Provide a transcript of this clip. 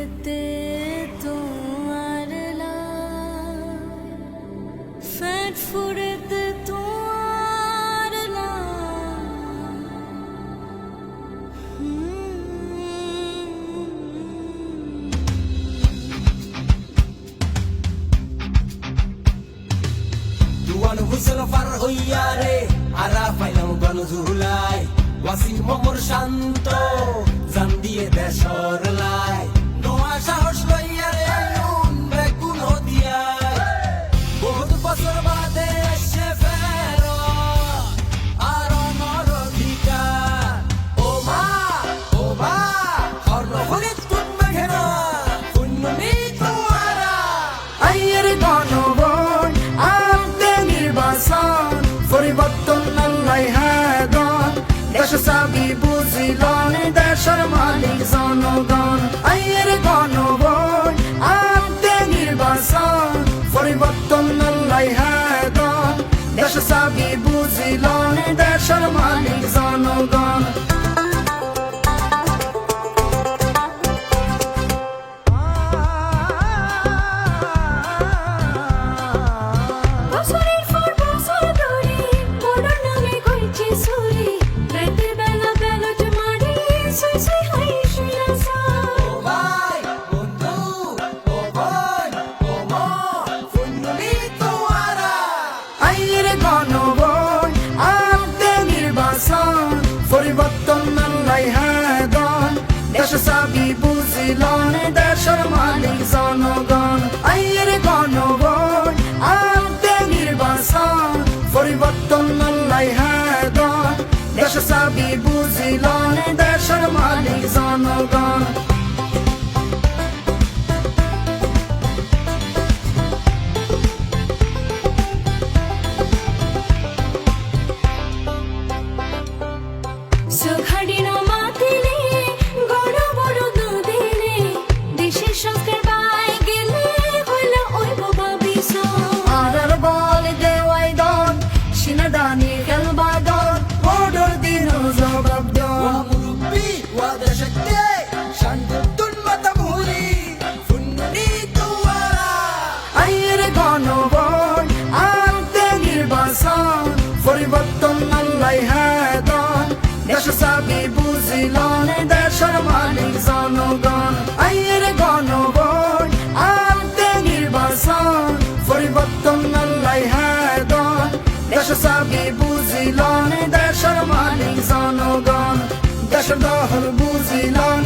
ফুরেতে তোমার লাল, ফ্যাট ফুরেতে তোমার লাল। দুয়ান হুসেন ফার হইয়া রে আরা পাইলাম গণঝুলাই ওয়াসিম মোর শান্ত জান দিয়ে দেশর লাই নোয়া সাহস লইয়া রে নুন বেকুন হদিয়াই বহুত বছর বাদে এসে ফেরো আর আমার অধিকার ও মা হর্ণ হরিত তুমি ঘের পুণ্যমি তোমারা আইয়ের গণভোট আনতে নির্বাচন পরিবর্তন আল্লাহ হাদন দেশ চাবি বুঝিলন দেশের মালিক জনগণ আইয়ের গণভোট আনতে নির্বাচন পরিবর্তন আল্লাহ হাদন দেশ চাবি বুঝিলন দেশের মালিক জনগণ বছরের পর বছর ধরে বড়র নামে কইছে চুরি, রাতের বেলা ব্যালট মারি সুই সুই হাই শুইলাসা। ভাই বন্ধু ও বোন ও মা পুণ্যমি তোমারা আইয়ের গণভোট আনতে নির্বাচন পরিবর্তন আল্লাহ হাদন দেশ চাবি বুঝিলন দেশের মালিক জনগণ আইয়ের গণভোট আনতে নির্বাচন পরিবর্তন আল্লাহ হাদন দেশ চাবি বুঝিলন দেশের মালিক জনগণ সুখাডিনো মাতিলে গড় বড় দুদিনে দেশের সরকার বাই গেলে হইল ওই বাবা বিসো। আরার বল দেওয়াই দন সিনাদানি খেলবা দন ভোটর দিন জবাব দন মুরব্বি ওয়া দেশকে শান্ততুন মাতামুরি পুণ্যমি তোমারা আইয়ের গণভোট আনতে নির্বাচন পরিবর্তন আল্লাহ হাদন দেশ চাবি বুঝিলন দেশের মালিক জনগণ আইয়ের গণভোট আনতে নির্বাচন পরিবর্তন আল্লাহ হাদন দেশ চাবি বুঝিলন দেশের মালিক জনগণ দেশ দহল বুঝিলন